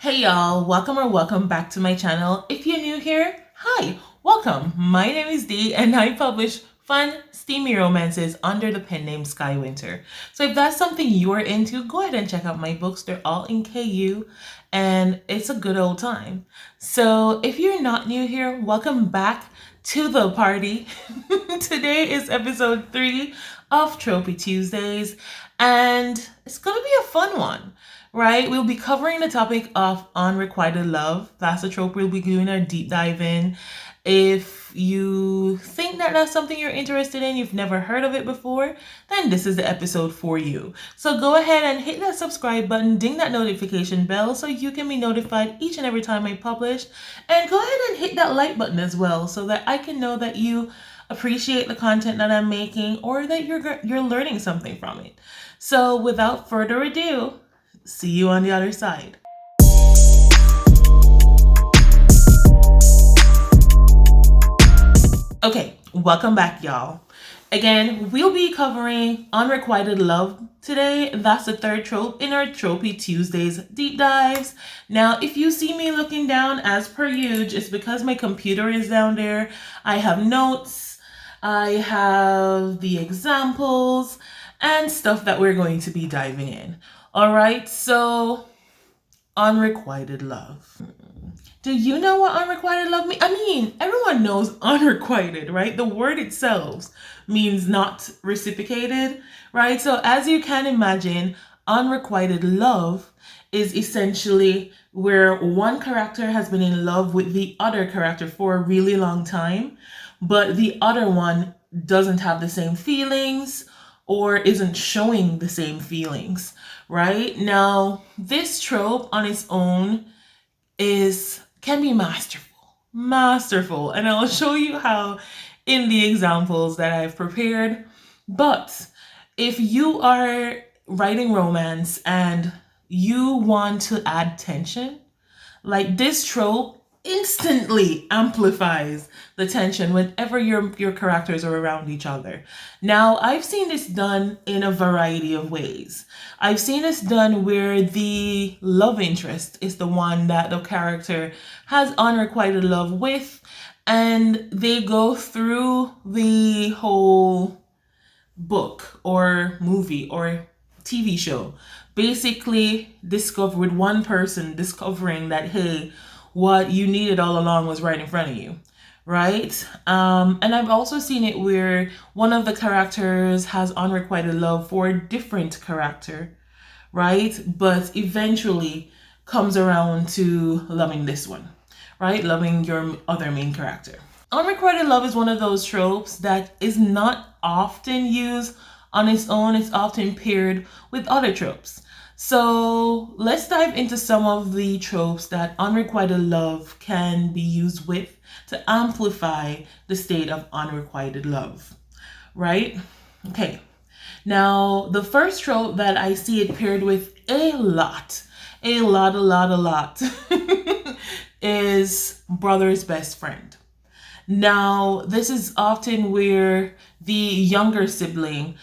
Hey y'all, welcome back to my channel. If you're new here, hi, welcome. My name is Dee and I publish fun, steamy romances under the pen name Sky Winter. So if that's something you're into, go ahead and check out my books. They're all in KU and it's a good old time. So if you're not new here, welcome back to the party. Today is episode 3 of Tropey Tuesdays and it's gonna be a fun one. Right, we'll be covering the topic of unrequited love. That's a trope we'll be doing a deep dive in. If you think that that's something you're interested in, you've never heard of it before, then this is the episode for you. So go ahead and hit that subscribe button, ding that notification bell so you can be notified each and every time I publish. And go ahead and hit that like button as well so that I can know that you appreciate the content that I'm making or that you're learning something from it. So without further ado, see you on the other side. Okay, welcome back, y'all. Again, we'll be covering Unrequited Love today. That's the third trope in our Tropey Tuesdays deep dives. Now, if you see me looking down as per usual, it's because my computer is down there. I have notes, I have the examples, and stuff that we're going to be diving in. All right, so unrequited love. Do you know what unrequited love means? I mean, everyone knows unrequited, right? The word itself means not reciprocated, right? So as you can imagine, unrequited love is essentially where one character has been in love with the other character for a really long time, but the other one doesn't have the same feelings or isn't showing the same feelings, right? Now, this trope on its own can be masterful, and I'll show you how in the examples that I've prepared. But if you are writing romance and you want to add tension, like this trope instantly amplifies the tension whenever your characters are around each other. Now, I've seen this done in a variety of ways. I've seen this done where the love interest is the one that the character has unrequited love with, and they go through the whole book or movie or TV show basically with one person discovering that, hey, what you needed all along was right in front of you, right? And I've also seen it where one of the characters has unrequited love for a different character, right? But eventually comes around to loving this one, right? Loving your other main character. Unrequited love is one of those tropes that is not often used on its own. It's often paired with other tropes. So let's dive into some of the tropes that unrequited love can be used with to amplify the state of unrequited love, right? Okay. Now, the first trope that I see it paired with a lot is brother's best friend. Now, this is often where the younger sibling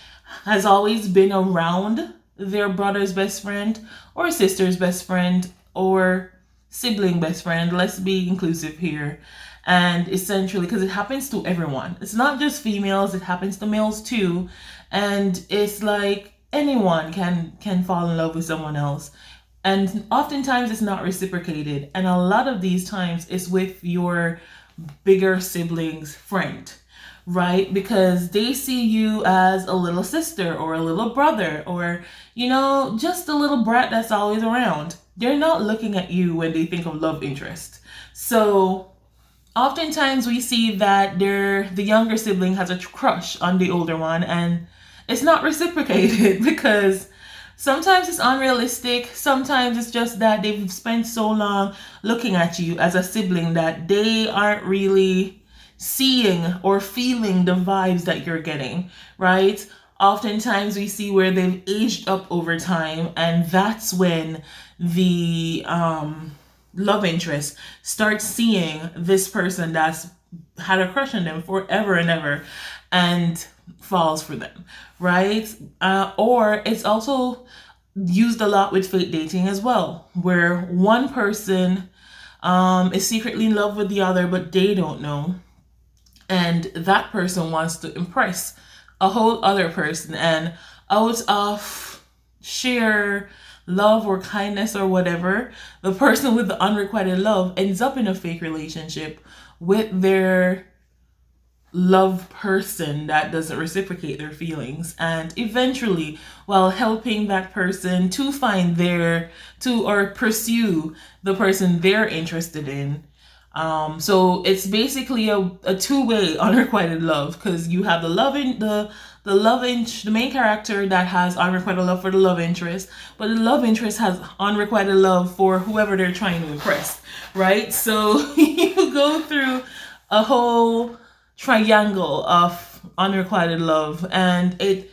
has always been around their brother's best friend or sister's best friend or sibling best friend. Let's be inclusive here. And essentially, because it happens to everyone. It's not just females, it happens to males too. And it's like anyone can fall in love with someone else. And oftentimes it's not reciprocated. And a lot of these times it's with your bigger sibling's friend, right? Because they see you as a little sister or a little brother or, just a little brat that's always around. They're not looking at you when they think of love interest. So oftentimes we see that the younger sibling has a crush on the older one, and it's not reciprocated because sometimes it's unrealistic. Sometimes it's just that they've spent so long looking at you as a sibling that they aren't really seeing or feeling the vibes that you're getting, right? Oftentimes we see where they've aged up over time, and that's when the love interest starts seeing this person that's had a crush on them forever and ever and falls for them, right? Or it's also used a lot with fake dating as well, where one person is secretly in love with the other, but they don't know. And that person wants to impress a whole other person. And out of sheer love or kindness or whatever, the person with the unrequited love ends up in a fake relationship with their love person that doesn't reciprocate their feelings, and eventually, while helping that person to find or pursue the person they're interested in. So it's basically a two-way unrequited love, because you have the main character that has unrequited love for the love interest, but the love interest has unrequited love for whoever they're trying to impress, right? So you go through a whole triangle of unrequited love, and it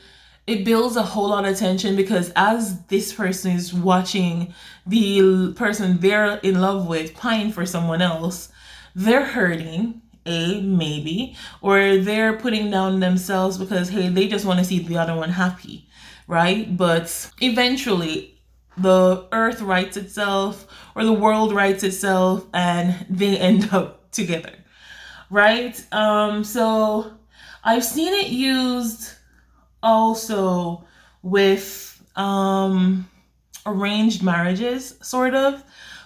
builds a whole lot of tension, because as this person is watching the person they're in love with pine for someone else, they're hurting, maybe, or they're putting down themselves because, hey, they just want to see the other one happy, right? But eventually the earth rights itself, or the world rights itself, and they end up together, right? So I've seen it used also with arranged marriages, sort of,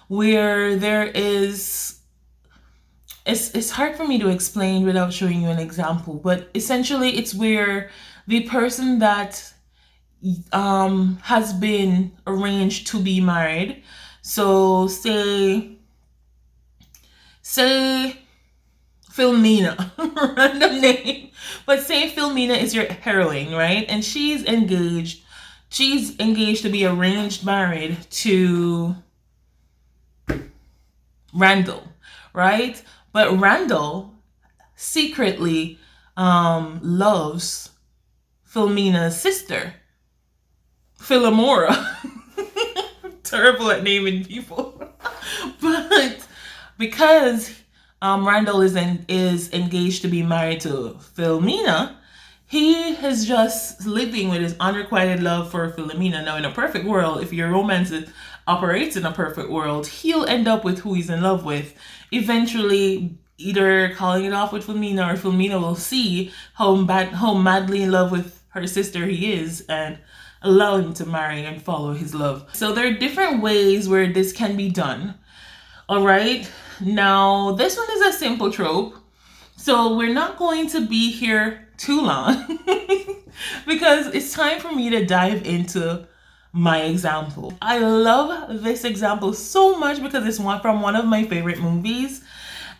where there is, it's hard for me to explain without showing you an example, but essentially it's where the person that has been arranged to be married, so say Philmina, random name, but say Philmina is your heroine, right? And she's engaged to be arranged married to Randall, right? But Randall secretly loves Philmina's sister, Philomora. Terrible at naming people. But because Randall is engaged to be married to Philomena, he is just living with his unrequited love for Philomena. Now, in a perfect world, if your romance operates in a perfect world, he'll end up with who he's in love with, eventually either calling it off with Philomena, or Philomena will see how madly in love with her sister he is, and allow him to marry and follow his love. So there are different ways where this can be done. All right. Now, this one is a simple trope, so we're not going to be here too long because it's time for me to dive into my example. I love this example so much because it's from one of my favorite movies,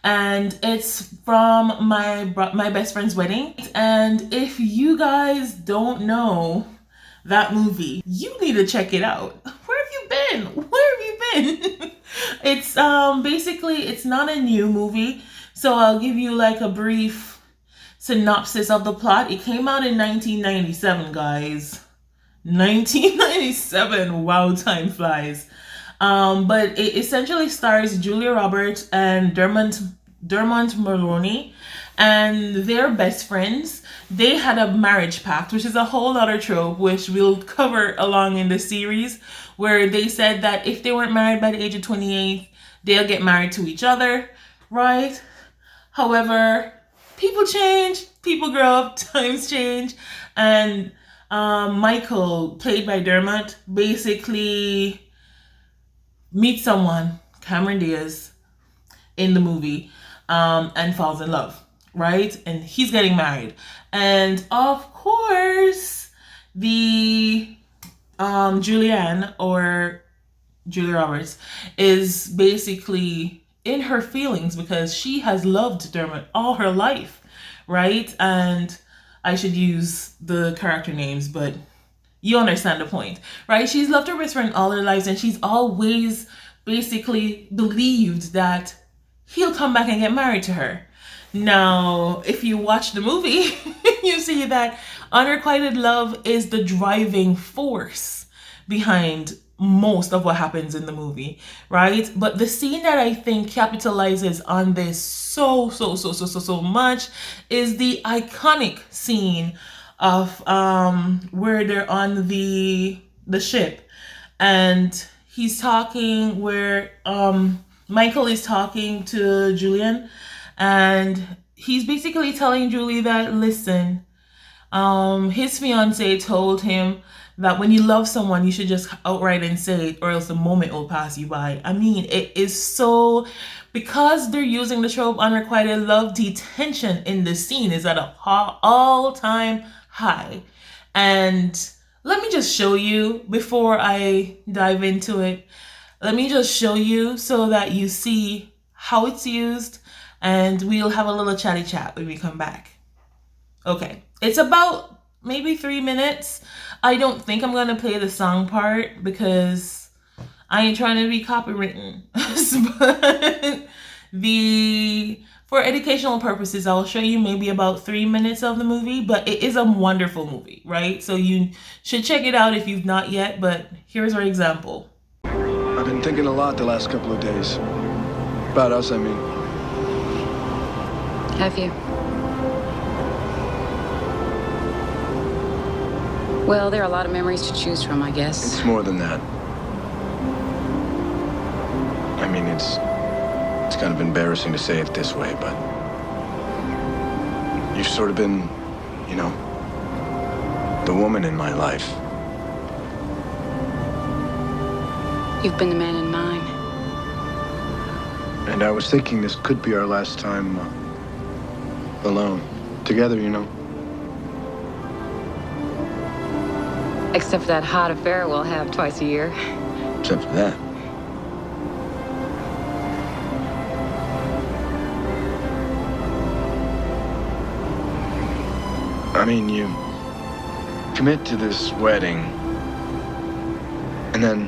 and it's from my best friend's wedding. And if you guys don't know that movie, you need to check it out. Where have you been? Where have you been? It's basically, it's not a new movie, so I'll give you like a brief synopsis of the plot. It came out in 1997, guys. 1997. Wow, time flies. But it essentially stars Julia Roberts and Dermot Mulroney, and they're best friends. They had a marriage pact, which is a whole other trope, which we'll cover along in the series, where they said that if they weren't married by the age of 28, they'll get married to each other, right? However, people change, people grow up, times change, and Michael, played by Dermot, basically meets someone, Cameron Diaz, in the movie, and falls in love, right? And he's getting married. And of course, the Julianne, or Julia Roberts, is basically in her feelings because she has loved Dermot all her life, right? And I should use the character names, but you understand the point, right? She's loved her best friend all her lives, and she's always basically believed that he'll come back and get married to her. Now, if you watch the movie, you see that unrequited love is the driving force behind most of what happens in the movie, right? But the scene that I think capitalizes on this so much is the iconic scene of where they're on the ship, and he's talking where Michael is talking to Julian, and he's basically telling Julie that, listen, his fiance told him that when you love someone, you should just outright and say it, or else the moment will pass you by. I mean, it is so, because they're using the trope unrequited love, the tension in this scene is at a all-time high. And let me just show you before I dive into it. Let me just show you so that you see how it's used, and we'll have a little chatty chat when we come back. Okay, it's about maybe 3 minutes. I don't think I'm gonna play the song part because I ain't trying to be copywritten. But for educational purposes, I'll show you maybe about 3 minutes of the movie, but it is a wonderful movie, right? So you should check it out if you've not yet, but here's our example. I've been thinking a lot the last couple of days. About us, I mean. Have you? Well, there are a lot of memories to choose from, I guess. It's more than that. I mean, it's kind of embarrassing to say it this way, but you've sort of been, you know, the woman in my life. You've been the man in mine. And I was thinking this could be our last time alone, together, you know. Except for that hot affair we'll have twice a year. Except for that. I mean, you commit to this wedding, and then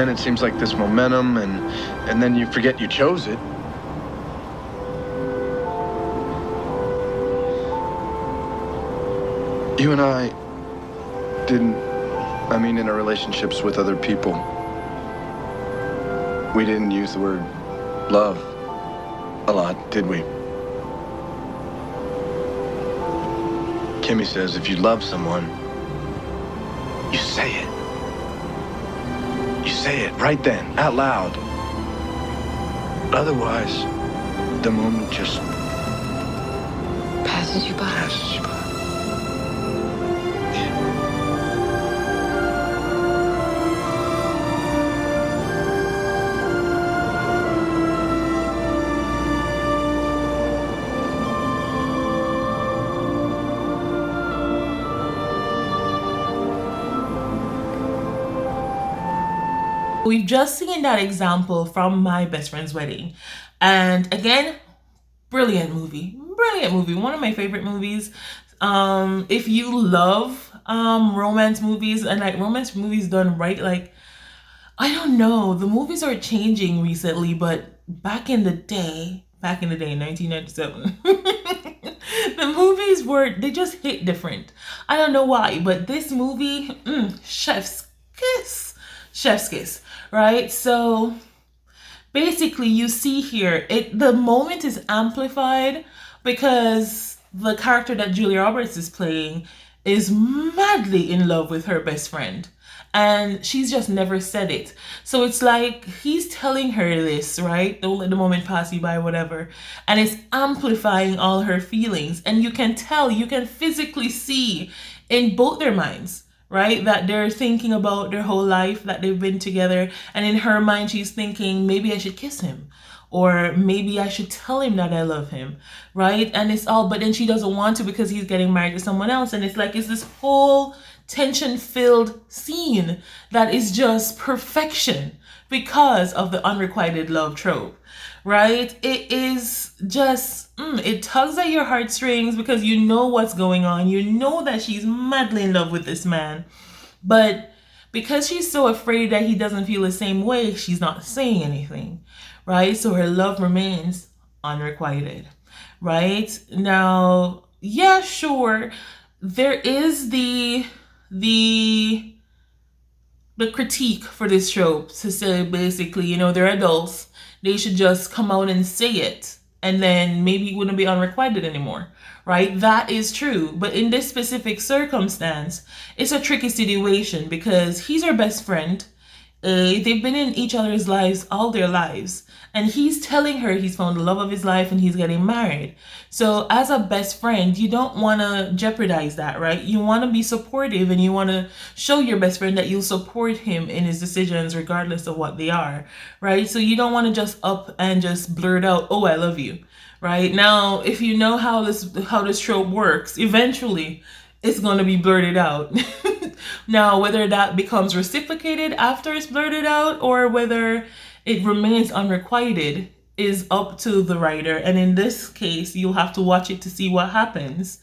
it seems like this momentum, and then you forget you chose it. You and I didn't, I mean, in our relationships with other people, we didn't use the word love a lot, did we? Kimmy says if you love someone, you say it. You say it right then, out loud. Otherwise, the moment just Passes you by. passes you by. We've just seen that example from My Best Friend's Wedding. And again, brilliant movie. Brilliant movie. One of my favorite movies. If you love romance movies, and like romance movies done right, like, I don't know, the movies are changing recently, but back in the day, 1997, the movies they just hit different. I don't know why, but this movie, chef's kiss, right? So basically you see here, the moment is amplified because the character that Julia Roberts is playing is madly in love with her best friend, and she's just never said it. So it's like he's telling her this, right? Don't let the moment pass you by, whatever. And it's amplifying all her feelings. And you can tell, you can physically see in both their minds, right, that they're thinking about their whole life, that they've been together. And in her mind, she's thinking, maybe I should kiss him, or maybe I should tell him that I love him, right? And it's all, but then she doesn't want to because he's getting married to someone else. And it's like, it's this whole tension-filled scene that is just perfection because of the unrequited love trope, right? It is just, it tugs at your heartstrings because you know what's going on. You know that she's madly in love with this man, but because she's so afraid that he doesn't feel the same way, she's not saying anything, right? So her love remains unrequited, right? Now, yeah, sure, there is the critique for this trope to say, basically, you know, they're adults, they should just come out and say it and then maybe it wouldn't be unrequited anymore, right? That is true. But in this specific circumstance, it's a tricky situation because he's her best friend. They've been in each other's lives all their lives, and he's telling her he's found the love of his life and he's getting married. So as a best friend, you don't want to jeopardize that, right? You want to be supportive, and you want to show your best friend that you'll support him in his decisions regardless of what they are, right? So you don't want to just up and just blurt out, "Oh, I love you," right? Now, if you know how this trope works, eventually it's going to be blurted out. Now, whether that becomes reciprocated after it's blurted out or whether it remains unrequited is up to the writer. And in this case, you'll have to watch it to see what happens.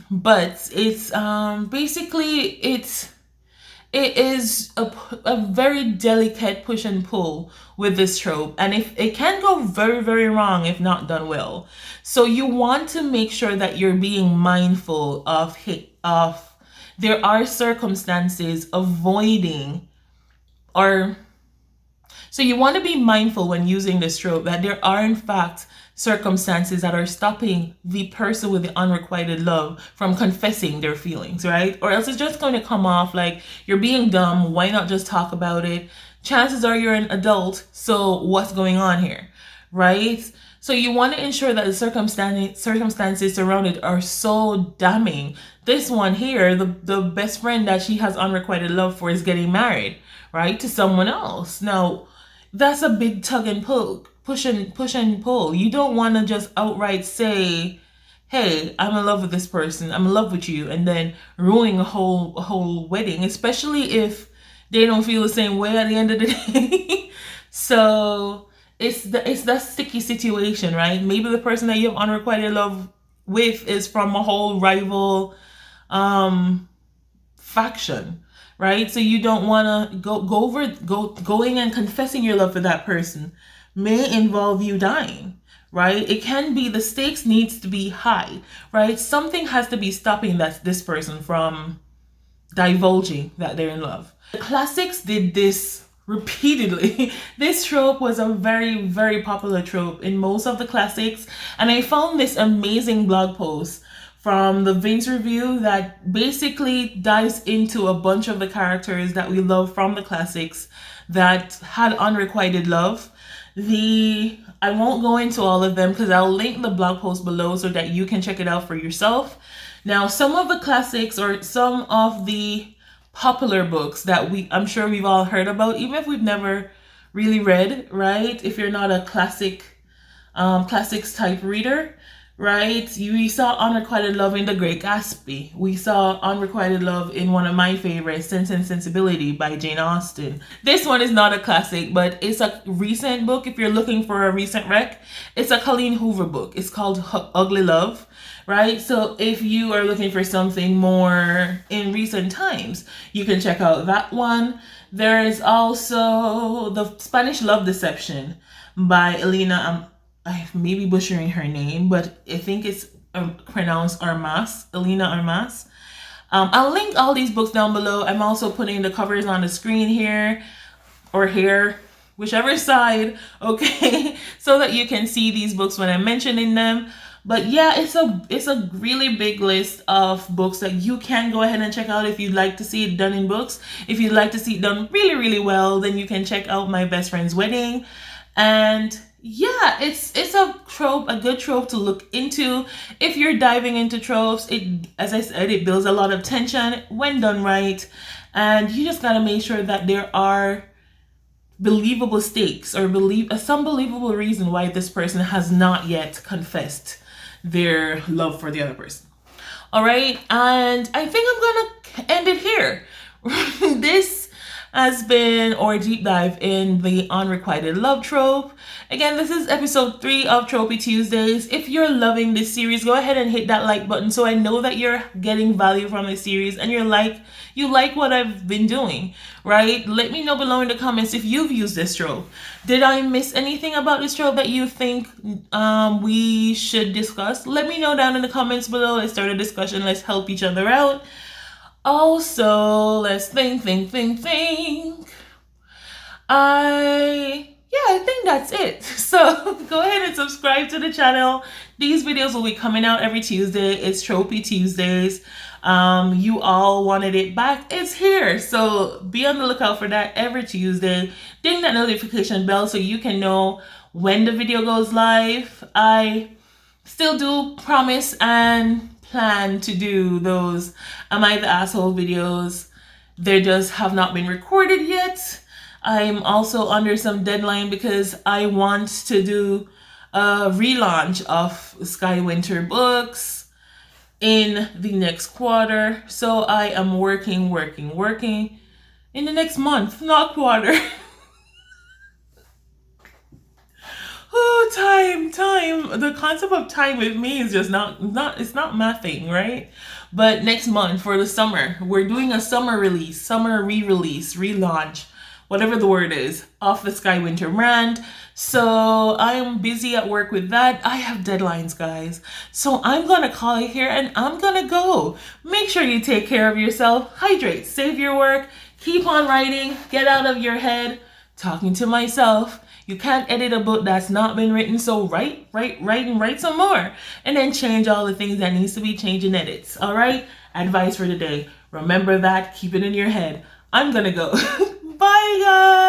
But it's basically it is a very delicate push and pull with this trope, and if it can go very, very wrong if not done well. So you want to make sure that you're being mindful of there are circumstances avoiding, or so you want to be mindful when using this trope that there are in fact circumstances that are stopping the person with the unrequited love from confessing their feelings, right? Or else it's just going to come off like you're being dumb. Why not just talk about it? Chances are you're an adult, so what's going on here, right? So you want to ensure that the circumstances surrounded are so damning. This one here, the best friend that she has unrequited love for is getting married, right, to someone else. Now, that's a big tug and pull, push and pull. You don't want to just outright say, "Hey, I'm in love with this person. I'm in love with you," and then ruining a whole wedding, especially if they don't feel the same way at the end of the day. So it's that sticky situation, right? Maybe the person that you have unrequited love with is from a whole rival faction, right? So you don't want to going and confessing your love for that person may involve you dying, right? It can be the stakes needs to be high, right? Something has to be stopping this person from divulging that they're in love. The classics did this repeatedly. This trope was a very, very popular trope in most of the classics, and I found this amazing blog post from the Vince review that basically dives into a bunch of the characters that we love from the classics that had unrequited love. I won't go into all of them because I'll link the blog post below so that you can check it out for yourself. Now, some of the classics or some of the popular books that I'm sure we've all heard about, even if we've never really read, right? If you're not a classics type reader, right? We saw Unrequited Love in The Great Gatsby. We saw Unrequited Love in one of my favorites, Sense and Sensibility by Jane Austen. This one is not a classic, but it's a recent book. If you're looking for a recent rec, it's a Colleen Hoover book. It's called Ugly Love, right? So if you are looking for something more in recent times, you can check out that one. There is also The Spanish Love Deception by Elena, I may be butchering her name, but I think it's pronounced Armas, Elena Armas. I'll link all these books down below. I'm also putting the covers on the screen here, or here, whichever side, okay, so that you can see these books when I'm mentioning them. But yeah, it's a really big list of books that you can go ahead and check out if you'd like to see it done in books. If you'd like to see it done really, really well, then you can check out My Best Friend's Wedding. And yeah, it's a trope, a good trope to look into. If you're diving into tropes, as I said, it builds a lot of tension when done right. And you just gotta make sure that there are believable stakes or some believable reason why this person has not yet confessed their love for the other person. All right, and I think I'm gonna end it here. This has been our deep dive in the Unrequited Love trope. Again, this is episode 3 of Tropey Tuesdays. If you're loving this series, go ahead and hit that like button so I know that you're getting value from this series and you like what I've been doing, right? Let me know below in the comments if you've used this trope. Did I miss anything about this trope that you think we should discuss? Let me know down in the comments below. Let's start a discussion. Let's help each other out. Also, let's think. I think that's it. So go ahead and subscribe to the channel. These videos will be coming out every Tuesday. It's Tropey Tuesdays. You all wanted it back. It's here. So be on the lookout for that every Tuesday. Ding that notification bell so you can know when the video goes live. I still do promise and plan to do those Am I the Asshole videos. They just have not been recorded yet. I'm also under some deadline because I want to do a relaunch of Sky Winter books in the next quarter. So I am working in the next month, not quarter. Oh, time. The concept of time with me is just it's not my thing, right? But next month for the summer, we're doing a summer release, summer re-release, relaunch, whatever the word is, of the Sky Winter brand. So I'm busy at work with that. I have deadlines, guys. So I'm gonna call it here and I'm gonna go. Make sure you take care of yourself, hydrate, save your work, keep on writing, get out of your head. Talking to myself. You can't edit a book that's not been written, so write some more. And then change all the things that needs to be changed in edits, all right? Advice for the day. Remember that, keep it in your head. I'm gonna go. Bye, guys.